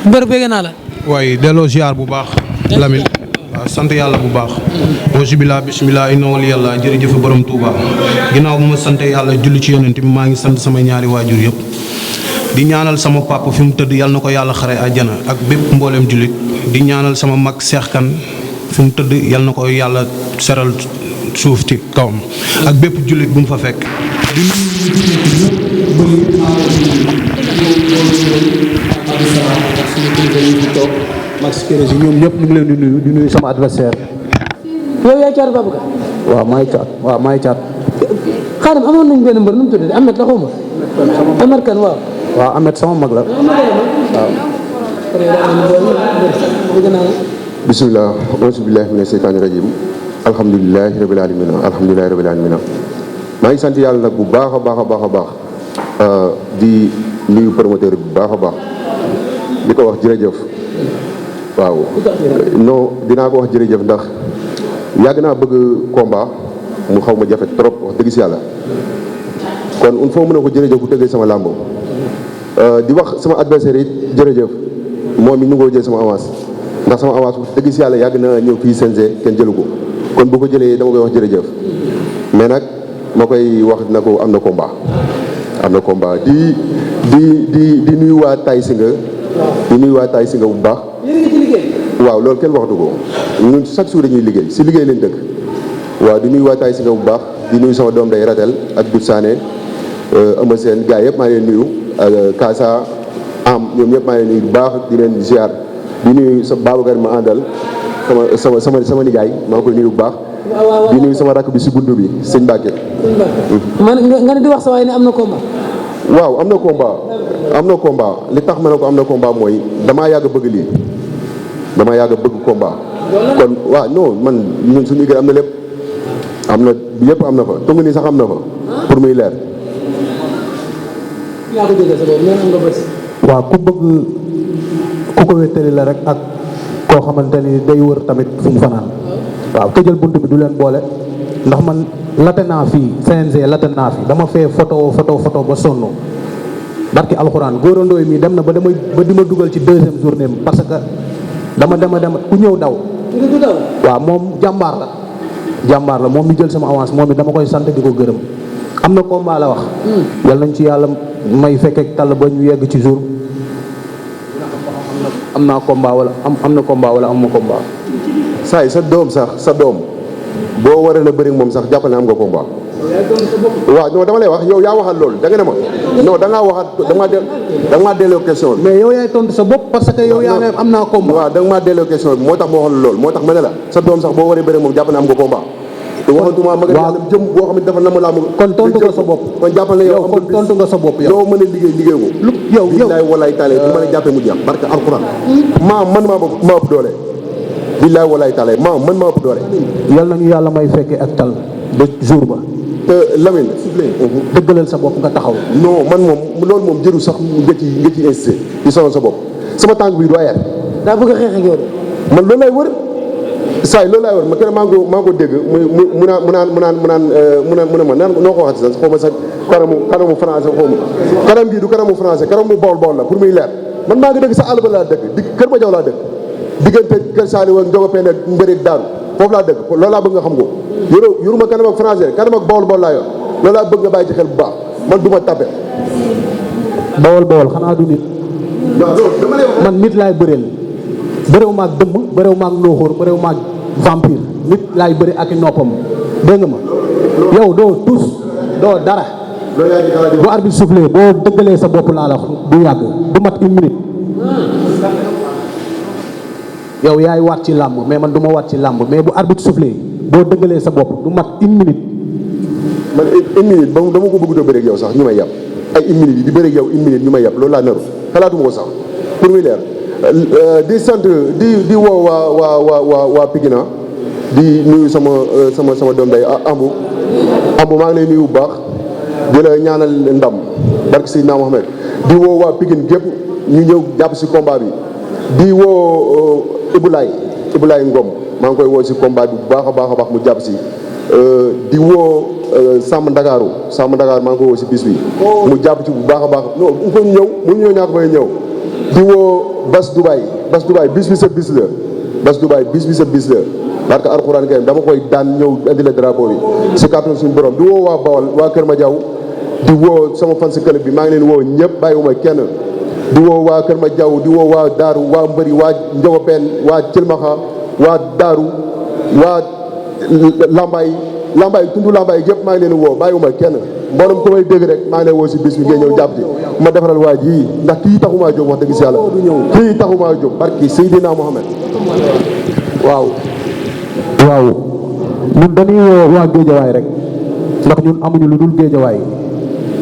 mbër bëgg naa la. waaye delloo ziar bu baax. Lamine waaw sant yàlla bu baax. auzubillah bismillah inna wali yàlla jërëjëf borom Touba ginnaaw bu ma sant yàlla julli ci yonent bi maa ngi sant sama ñaari waajur yëpp. di ñaanal sama papa fi mu tëdd yàlla na ko yàlla xare àjjana ak bépp mbooleem jullit di ñaanal sama mag Cheikh Kane fi mu tëdd yàlla na ko yàlla seral suuf ci kawam ak bépp jullit bu mu fa fekk. Max Kérési ñoom ñëpp ñu ngi leen di nuyu sama adversaire. yow yaay caat Babacar. waaw maay caat. xaaral amoon nañ benn mbër nu mu tuddee Ahmed la xaw ma. Ahmed Kane waaw. waaw Ahmed sama mag la. waaw. bisimilah auzu billahi mina seytaani rajim alhamdulilahi rabil alamina maa ngi sant yàlla nag bu baax a baax di nuyu promoteur bi bu baax a baax di ko wax jërëjëf waaw non dinaa ko wax jërëjëf ndax yàgg naa bëgg combat mu xaw ma jafe trop wax dëgg si yàlla kon il faut mën a ko jërëjëf bu tëggee sama làmb di wax sama adversaire yi jërëjëf moom mi ñu ngoo jël sama avance ndax sama avance bu dëgg si yàlla yàgg na ñëw fii CNG kenn jëlu ko kon bu ko jëlee dama koy wax jërëjëf mais nag ma koy wax na ko am na combat di nuyu waa Tay Singa bu baax waaw loolu kenn waxtu ko ñun chaque jour dañuy liggéey si liggéey leen dëkk waaw di nuyu waa Tay Singa bu baax di nuyu sama doom day Ratel ak Dut Sané Ama Sène gars yëpp maa leen nuyu Kaasa am ñoom ñëpp maa leen nuyu bu baax di leen ziar di nuyu sa Babacar ma àndal sama nijaay maa ngi koy nuyu bu baax di nuyu sama rakk bi si buntu bi sëñ Mbacke. man nga ne di wax sa waaye ne am na combat. waaw am na combat li tax ma ne ko am na combat mooy damaa yàgg bëgg lii damaa yàgg bëgg combat. kon waaw non man ñun suñu liggéey am na lépp am na yëpp am na fa tungu nii sax am na fa pour muy leer. waaw ku bëgg ku ko wéttali la rek ak koo xamante ni day wër tamit fu mu fanaan. waaw tëjal bunt bi du leen boole ndax man late naa fii CNG late naa fi dama fee photo ba sonn barki alxuraan góorandooy mi dem na ba di ma dugal ci deuxième journée parce que dama ku ñëw daw. waaw moom jàmbaar la moom mi jël sama avance moom it dama koy sant di ko gërëm am na combat la wax. yal nañ ci yàlla may fekkee tàll ba ñu yegg ci jour am naa combat wala am na combat wala am ma combat. saay sa doom boo waree la bëri moom sax jàppal ne am nga combat. waaw non dama lay wax yow yaa waxal loolu da nga ne ma non da ngaa waxaat da nga maa delloo question bi. mais yow yaay tontu sa bopp parce que yow yaa ne am naa combat. waaw da nga maa delloo question bi moo tax ma waxal loolu moo tax ma ne la sa doom sax boo waree bëri moom jàppal ne am nga combat. te waxatuma ma nga jëm boo xam ne dafa na ma laa kon tontu nga sa bopp. kon jàppal ne yow kon tontu nga sa bopp yow. doo mën a liggéey ko. yow billaay walaay taale bu mën a jàppee mu jeex barke alxuraan maa ëpp doole billaay walaay taale maa ëpp doole. yal nañu yàlla may fekkee ak tal ba jour ba. te Lamine. dëggalal sa bopp nga taxaw. non man moom loolu moom jëru sax nga ci insisté di sonal sa bopp sama tànk bi du ayat. daa bëgg a xeex ak yow de. man loolu lay wër saa yi loolu laay wër ma kenn maa ngi ko dégg mu naan ma naan noo ko waxati sax xaw ma sax kanamu français xaw ma kanam gii du kanamu français kanamu bool la pour muy leer man maa ngi dëgg sa àll ba laa dëkk kër ma jaw laa dëkk diggante kër Saliou ak Njogopeen ak Mbëreeg Daaru foofu laa dëkk loolu laa bëgg nga xam ko yoruma kanam ak français kanam ak bool laa yor loolu laa bëgg nga bàyyi ci xel bu baax man du ma tappe bawol xanaa du nit. man nit laay bëreel bëreew maag dëmm bëreew maag nooxóor bëreew maag vampire nit laay bëri ak i noppam dégg nga ma yow doo tus doo dara bu arbitre soufflé boo dëggalee sa bopp laa la du yàgg du mat une minute yow yaay waat ci làmb mais man du ma waat ci làmb mais bu arbitre soufflé boo dëggalee sa bopp du mat une minute. man une minute ba dama ko bëgg a bëri ak yow sax ñu may yàpp ay une minute yi di bëri ak yow une minute ñu may yàpp loolu laa naru xalaatuma ko sax pour muy leer di sant di woo waa Pikine di nuyu sama doom day ambu maa ngi lay nuyu bu baax di la ñaanal ndam barke Seydina Mohamed di woo waa Pikine gépp ñu ñëw jàpp si combat bi di woo Ibulaay Ngom maa ngi koy woo si combat bi bu baax a baax mu jàpp si di woo Sàmm Ndakaaru maa ngi koy woo si bis bi mu jàpp ci bu baax a baax non il faut ñëw mu ñëw ñàkk bay ñëw di woo Bas Dubaay bis bi sa bis la Bas Dubaay bis bi sa bis la parce que alxuraan kay dama koy daan ñëw indi la drapeau bi si kàttan suñu borom di woo waa Bawol waa Kër Madiaw di woo sama fan si club bi maa ngi leen woo ñëpp bàyyiwuma kenn di woo waa Kër Madiaw di woo waa Daaru waa Mbëri waa Njogopeen waa Cilmaxa waa Daaru waa Lambaay tundu Lambaay yëpp maa ngi leen woo bàyyiwuma kenn mboolem ku may dégg rek maa ngi leen woo si bis bi ngeen ñëw jàpp ci ma defaral waa ji ndax kii taxumaa jóg wax dëgg si yàlla kii taxumaa jóg barki Seydina Mohamed waaw ñun dañuy woo waa géejawaay rek ndax ñun amuñu lu dul géejawaay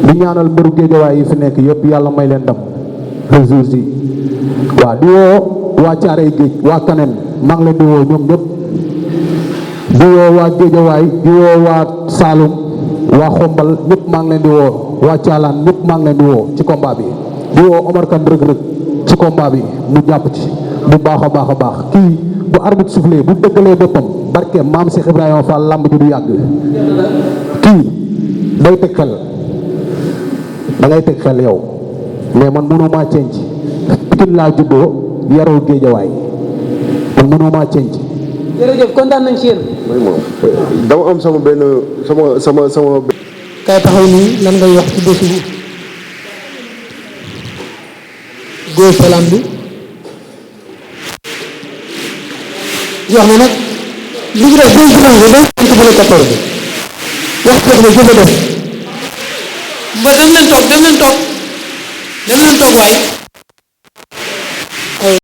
di ñaanal mbëru géejawaay yi fi nekk yëpp yàlla may leen ndam le jour ji waaw di woo waa Caaray Géej waa Kaneen maa ngi leen di woo ñoom ñëpp di woo waa géejawaay di woo waa Saalum waa Xombal ñëpp maa ngi leen di woo waa Caalaan ñëpp maa ngi leen di woo ci combat bi di woo Omar Kane Reug Reug ci combat bi mu jàpp ci bu baax a baax kii bu arbitre soufflé bu dëggalee boppam barke maam Cheikh Ibrahima Fall lamb ji du yàgg kii day teg xel da ngay teg xel yow mais man mënuma cenc Pikine laa juddoo yaroo géejawaay man mënuma cenc. jërëjëf kontaan nañ ci yéen. dama am sama benn sama kay taxaw nii lan ngay wax ci bésu Go Salam bi wax na nag li ñu def 2 jours ba 14 wax jox na jëfa def ba dem leen toog waaye